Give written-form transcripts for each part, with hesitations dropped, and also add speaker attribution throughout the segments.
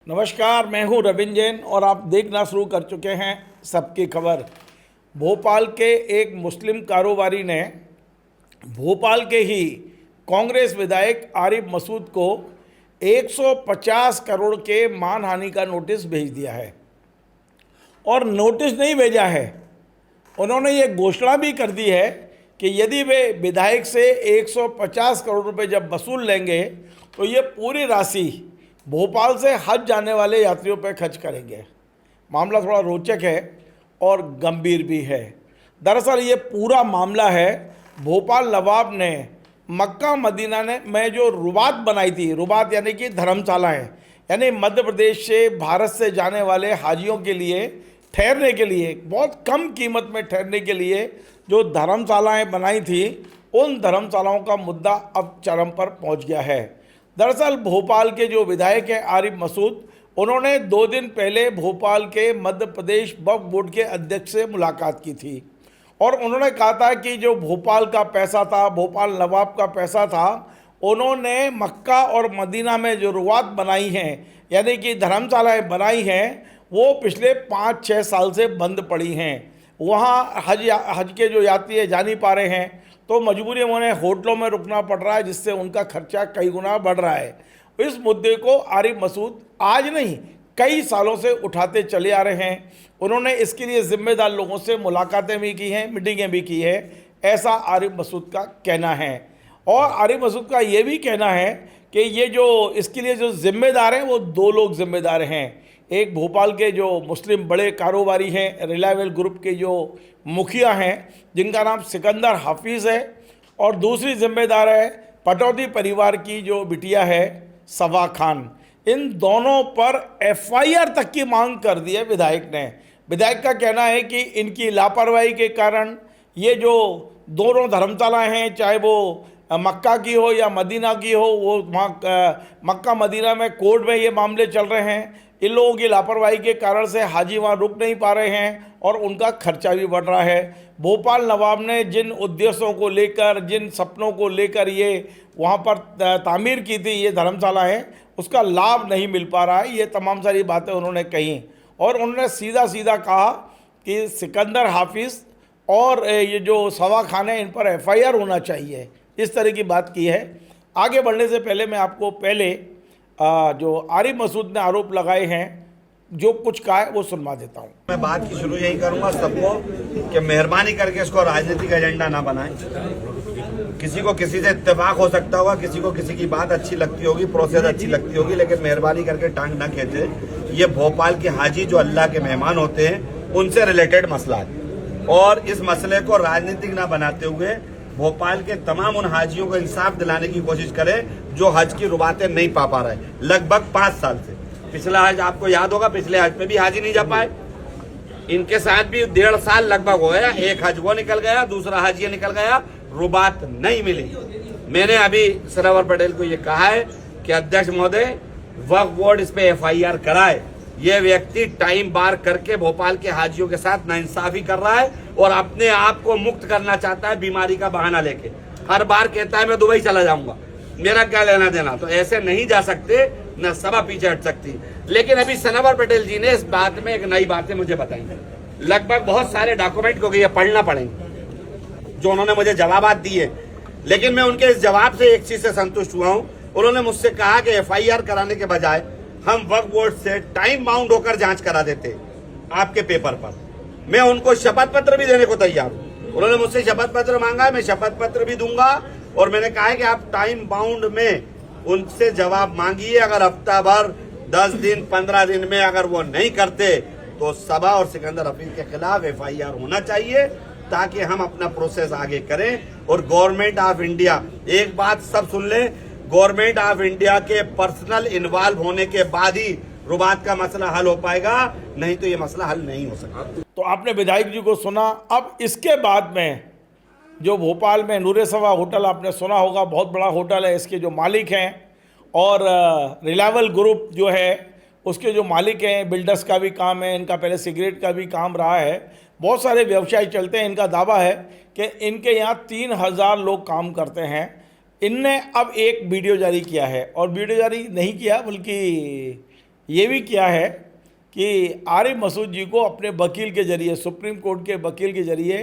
Speaker 1: नमस्कार, मैं हूं रविंद्र जैन और आप देखना शुरू कर चुके हैं सबकी खबर। भोपाल के एक मुस्लिम कारोबारी ने भोपाल के ही कांग्रेस विधायक आरिफ मसूद को 150 करोड़ के मानहानि का नोटिस भेज दिया है। और नोटिस नहीं भेजा है, उन्होंने ये घोषणा भी कर दी है कि यदि वे विधायक से 150 करोड़ रुपए जब वसूल लेंगे तो ये पूरी राशि भोपाल से हज जाने वाले यात्रियों पर खर्च करेंगे। मामला थोड़ा रोचक है और गंभीर भी है। दरअसल ये पूरा मामला है, भोपाल नवाब ने मक्का मदीना में जो रुबात बनाई थी, रुबात यानी कि धर्मशाला है, यानी मध्य प्रदेश से भारत से जाने वाले हाजियों के लिए ठहरने के लिए, बहुत कम कीमत में ठहरने के लिए जो धर्मशालाएँ बनाई थी, उन धर्मशालाओं का मुद्दा अब चरम पर पहुँच गया है। दरअसल भोपाल के जो विधायक हैं आरिफ मसूद, उन्होंने 2 दिन पहले भोपाल के मध्य प्रदेश वक्फ बोर्ड के अध्यक्ष से मुलाकात की थी और उन्होंने कहा था कि जो भोपाल का पैसा था, भोपाल नवाब का पैसा था, उन्होंने मक्का और मदीना में जो रुवात बनाई हैं, यानी कि धर्मशालाएँ बनाई हैं, वो पिछले 5-6 साल से बंद पड़ी हैं। वहाँ हज के जो यात्री जा नहीं पा रहे हैं तो मजबूरी में उन्हें होटलों में रुकना पड़ रहा है, जिससे उनका खर्चा कई गुना बढ़ रहा है। इस मुद्दे को आरिफ मसूद आज नहीं कई सालों से उठाते चले आ रहे हैं। उन्होंने इसके लिए जिम्मेदार लोगों से मुलाकातें भी की हैं, मीटिंगें भी की है, ऐसा आरिफ मसूद का कहना है। और आरिफ मसूद का ये भी कहना है कि ये जो इसके लिए जो जिम्मेदार हैं वो 2 लोग जिम्मेदार हैं। एक भोपाल के जो मुस्लिम बड़े कारोबारी हैं, रिलायबल ग्रुप के जो मुखिया हैं, जिनका नाम सिकंदर हाफिज़ है, और दूसरी जिम्मेदार है पटौदी परिवार की जो बिटिया है सबा खान। इन दोनों पर FIR तक की मांग कर दी है विधायक ने। विधायक का कहना है कि इनकी लापरवाही के कारण ये जो दोनों धर्मशालाएँ हैं, चाहे वो मक्का की हो या मदीना की हो, वो वहाँ मक्का मदीना में कोर्ट में ये मामले चल रहे हैं। इन लोगों की लापरवाही के कारण से हाजी वहाँ रुक नहीं पा रहे हैं और उनका खर्चा भी बढ़ रहा है। भोपाल नवाब ने जिन उद्देश्यों को लेकर, जिन सपनों को लेकर ये वहाँ पर तामीर की थी ये धर्मशाला है, उसका लाभ नहीं मिल पा रहा है। ये तमाम सारी बातें उन्होंने कही और उन्होंने सीधा सीधा कहा कि सिकंदर हाफिज़ और ये जो सबा खान है, इन पर FIR होना चाहिए, इस तरह की बात की है। आगे बढ़ने से पहले मैं आपको पहले जो आरिफ मसूद ने आरोप लगाए हैं, जो कुछ कहा है वो सुनवा देता हूँ।
Speaker 2: मैं बात की शुरू यही करूंगा सबको कि मेहरबानी करके इसको राजनीतिक एजेंडा ना बनाएं। किसी को किसी से इत्तेफाक हो सकता होगा, किसी को किसी की बात अच्छी लगती होगी, प्रोसेस अच्छी लगती होगी, लेकिन मेहरबानी करके टांग ना खींचे। ये भोपाल के हाजी जो अल्लाह के मेहमान होते हैं, उनसे रिलेटेड मसला है और इस मसले को राजनीतिक ना बनाते हुए भोपाल के तमाम उन हाजियों को इंसाफ दिलाने की कोशिश करें जो हज की रुबातें नहीं पा रहे हैं लगभग 5 साल से। पिछला हज आपको याद होगा, पिछले हज में भी हाजी नहीं जा पाए, इनके साथ भी 1.5 साल लगभग हो गया। एक हज वो निकल गया, दूसरा हज ये निकल गया, रुबात नहीं मिली। मैंने अभी सरवर पटेल को ये कहा है कि अध्यक्ष महोदय, वक्फ बोर्ड इस पे FIR कराए। ये व्यक्ति टाइम बार करके भोपाल के हाजियों के साथ नाइंसाफी कर रहा है और अपने आप को मुक्त करना चाहता है बीमारी का बहाना लेके। हर बार कहता है मैं दुबई चला जाऊंगा, मेरा क्या लेना देना। तो ऐसे नहीं जा सकते, न सभा पीछे हट सकती। लेकिन अभी सनवर पटेल जी ने इस बात में एक नई बातें मुझे बताई। लगभग बहुत सारे डॉक्यूमेंट को ये पढ़ना पड़ेंगे जो उन्होंने मुझे जवाब दिए, लेकिन मैं उनके इस जवाब से एक चीज से संतुष्ट हुआ हूँ। उन्होंने मुझसे कहा कि FIR कराने के बजाय हम वक्फ बोर्ड से टाइम बाउंड होकर जांच करा देते आपके पेपर पर। मैं उनको शपथ पत्र भी देने को तैयार हूं। उन्होंने मुझसे शपथ पत्र मांगा है, मैं शपथ पत्र भी दूंगा और मैंने कहा है कि आप टाइम बाउंड में उनसे जवाब मांगिए। अगर हफ्ता भर, 10 दिन, 15 दिन में अगर वो नहीं करते तो सबा और सिकंदर हाफिज़ के खिलाफ FIR होना चाहिए ताकि हम अपना प्रोसेस आगे करें। और गवर्नमेंट ऑफ इंडिया, एक बात सब सुन लें, गवर्नमेंट ऑफ इंडिया के पर्सनल इन्वॉल्व होने के बाद ही रुबात का मसला हल हो पाएगा, नहीं तो ये मसला हल नहीं हो सकता।
Speaker 1: तो आपने विधायक जी को सुना। अब इसके बाद में जो भोपाल में नूरे सवा होटल आपने सुना होगा, बहुत बड़ा होटल है, इसके जो मालिक हैं और रिलायबल ग्रुप जो है उसके जो मालिक हैं, बिल्डर्स का भी काम है, इनका पहले सिगरेट का भी काम रहा है, बहुत सारे व्यवसाय चलते हैं। इनका दावा है कि इनके यहाँ 3000 लोग काम करते हैं। इनने अब एक वीडियो जारी किया है और वीडियो जारी नहीं किया बल्कि ये भी किया है कि आरिफ मसूद जी को अपने वकील के जरिए, सुप्रीम कोर्ट के वकील के जरिए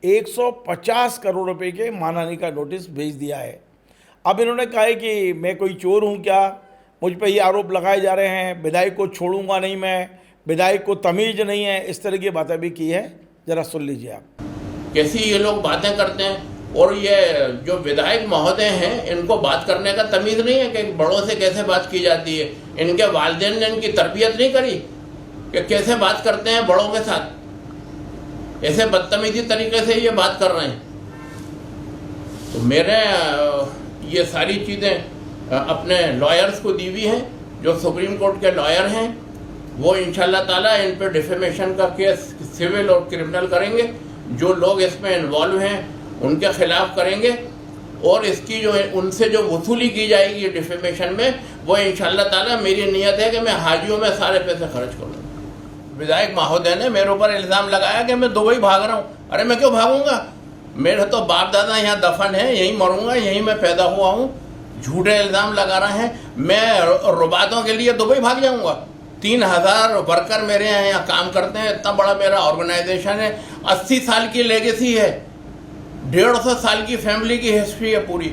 Speaker 1: 150 करोड़ रुपए के मानहानि का नोटिस भेज दिया है। अब इन्होंने कहा है कि मैं कोई चोर हूँ क्या, मुझ पर ये आरोप लगाए जा रहे हैं, विधायक को छोड़ूंगा नहीं मैं, विधायक को तमीज नहीं है, इस तरह की बातें भी की है। जरा सुन लीजिए आप।
Speaker 3: कैसी ये लोग बातें करते हैं, और ये जो विधायक महोदय हैं इनको बात करने का तमीज़ नहीं है कि बड़ों से कैसे बात की जाती है। इनके वालिदैन ने इनकी तरबियत नहीं करी कि कैसे बात करते हैं बड़ों के साथ, ऐसे बदतमीजी तरीके से ये बात कर रहे हैं। तो मेरे ये सारी चीज़ें अपने लॉयर्स को दी हुई हैं, जो सुप्रीम कोर्ट के लॉयर हैं, वो इंशाल्लाह ताला इन पे डिफेमेशन का केस सिविल और क्रिमिनल करेंगे। जो लोग इसमें इन्वॉल्व हैं उनके खिलाफ करेंगे, और इसकी जो है उनसे जो वसूली की जाएगी डिफेमेशन में, वो इंशाल्लाह ताला मेरी नीयत है कि मैं हाजियों में सारे पैसे खर्च करूँ। विधायक महोदय ने मेरे ऊपर इल्ज़ाम लगाया कि मैं दुबई भाग रहा हूँ। अरे मैं क्यों भागूंगा, मेरे तो बाप दादा यहाँ दफन है, यहीं मरूंगा, यहीं मैं पैदा हुआ हूँ। झूठे इल्ज़ाम लगा रहे हैं, मैं रुबातों के लिए दुबई भाग जाऊँगा। 3000 वर्कर मेरे यहाँ काम करते हैं, इतना बड़ा मेरा ऑर्गेनाइजेशन है, 80 साल की लेगेसी है, 150 साल की फैमिली की हिस्ट्री है पूरी।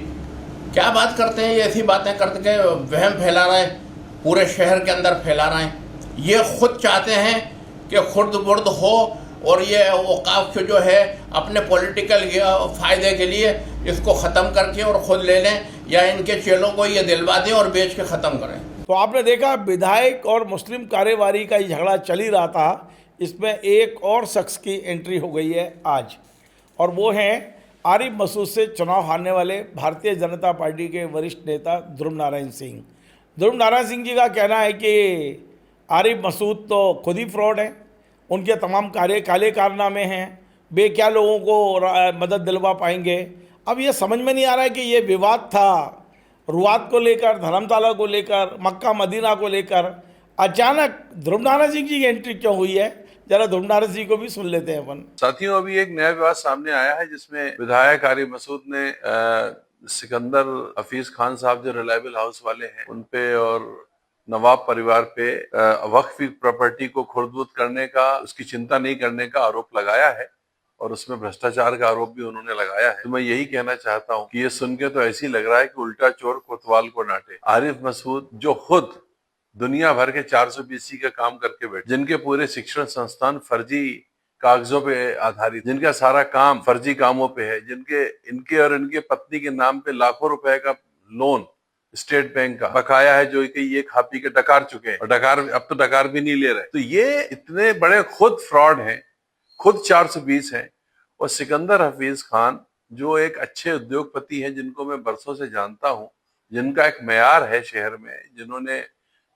Speaker 3: क्या बात करते हैं ये, ऐसी बातें करके वहम फैला रहे हैं, पूरे शहर के अंदर फैला रहे हैं। ये खुद चाहते हैं कि खुर्द बुर्द हो, और ये औकाफ जो है अपने पॉलिटिकल फ़ायदे के लिए इसको ख़त्म करके और ख़ुद ले लें, या इनके चेलों को ये दिलवा दें और बेच के ख़त्म करें।
Speaker 1: तो आपने देखा विधायक और मुस्लिम कारोबारी का ये झगड़ा चल ही रहा था, इसमें एक और शख्स की एंट्री हो गई है आज, और वो हैं आरिफ मसूद से चुनाव हारने वाले भारतीय जनता पार्टी के वरिष्ठ नेता ध्रुव नारायण सिंह। ध्रुव नारायण सिंह जी का कहना है कि आरिफ मसूद तो खुद ही फ्रॉड हैं, उनके तमाम काले कारनामे हैं, वे क्या लोगों को मदद दिलवा पाएंगे। अब ये समझ में नहीं आ रहा है कि ये विवाद था रुआत को लेकर, धर्मशाला को लेकर, मक्का मदीना को लेकर, अचानक ध्रुव नारायण सिंह जी की एंट्री क्यों हुई है। जरा ध्रुव नारायण सिंह को भी सुन लेते हैं अपन।
Speaker 4: साथियों, अभी एक नया विवाद सामने आया है जिसमें विधायक आरिफ मसूद ने सिकंदर हफीज खान साहब जो रिलायबल हाउस वाले हैं उन पे और नवाब परिवार पे वक्फ प्रॉपर्टी को खुर्द-बुर्द करने का, उसकी चिंता नहीं करने का आरोप लगाया है, और उसमें भ्रष्टाचार का आरोप भी उन्होंने लगाया है। तो मैं यही कहना चाहता हूं कि ये सुन के तो ऐसे ही लग रहा है कि उल्टा चोर कोतवाल को डांटे। आरिफ मसूद जो खुद दुनिया भर के 420 का काम करके बैठे, जिनके पूरे शिक्षण संस्थान फर्जी कागजों पे आधारित, जिनका सारा काम फर्जी कामों पे है, इनके और इनके पत्नी के नाम पे लाखों रुपए का लोन स्टेट बैंक का बकाया है, जो कि ये खा पी के डकार चुके हैं, और अब तो डकार भी नहीं ले रहे। तो ये इतने बड़े खुद फ्रॉड हैं, खुद 420 हैं। और सिकंदर हफीज खान जो एक अच्छे उद्योगपति हैं, जिनको मैं बरसों से जानता हूं, जिनका एक मेयार है शहर में, जिन्होंने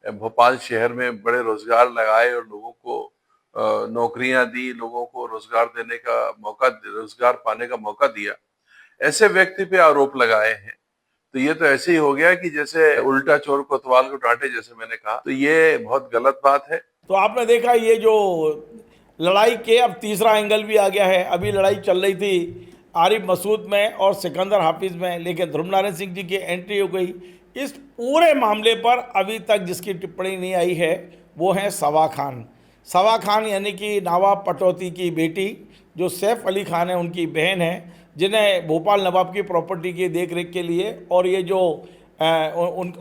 Speaker 4: भोपाल शहर में बड़े रोजगार लगाए और लोगों को नौकरियां दी, लोगों को रोजगार देने का मौका, रोजगार पाने का मौका दिया, ऐसे व्यक्ति पे आरोप लगाए हैं। तो ये तो ऐसे ही हो गया कि जैसे उल्टा चोर कोतवाल को डांटे, जैसे मैंने कहा। तो ये बहुत गलत बात है।
Speaker 1: तो आपने देखा ये जो लड़ाई के अब तीसरा एंगल भी आ गया है। अभी लड़ाई चल रही थी आरिफ मसूद में और सिकंदर हाफिज में, लेकिन ध्रुव नारायण सिंह जी की एंट्री हो गई। इस पूरे मामले पर अभी तक जिसकी टिप्पणी नहीं आई है वो है सवा खान। सवा खान यानी कि नवाब पटौती की बेटी, जो सैफ अली खान है उनकी बहन है, जिन्हें भोपाल नवाब की प्रॉपर्टी की देख रेख के लिए और ये जो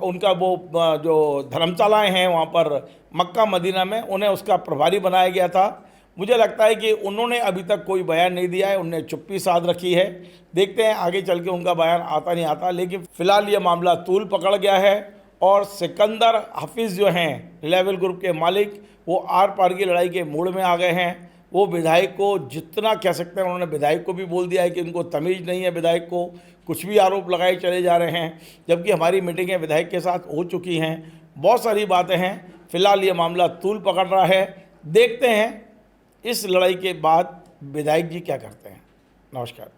Speaker 1: उनका वो जो धर्मशालाएँ हैं वहाँ पर मक्का मदीना में, उन्हें उसका प्रभारी बनाया गया था। मुझे लगता है कि उन्होंने अभी तक कोई बयान नहीं दिया है, उन्होंने चुप्पी साध रखी है। देखते हैं आगे चल के उनका बयान आता नहीं आता, लेकिन फ़िलहाल ये मामला तूल पकड़ गया है और सिकंदर हफीज़ जो हैं रिलायबल ग्रुप के मालिक, वो आर पार की लड़ाई के मूड में आ गए हैं। वो विधायक को जितना कह सकते हैं उन्होंने विधायक को भी बोल दिया है कि इनको तमीज़ नहीं है, विधायक को कुछ भी आरोप लगाए चले जा रहे हैं, जबकि हमारी मीटिंगें विधायक के साथ हो चुकी हैं, बहुत सारी बातें हैं। फ़िलहाल ये मामला तूल पकड़ रहा है। देखते हैं इस लड़ाई के बाद विधायक जी क्या करते हैं। नमस्कार।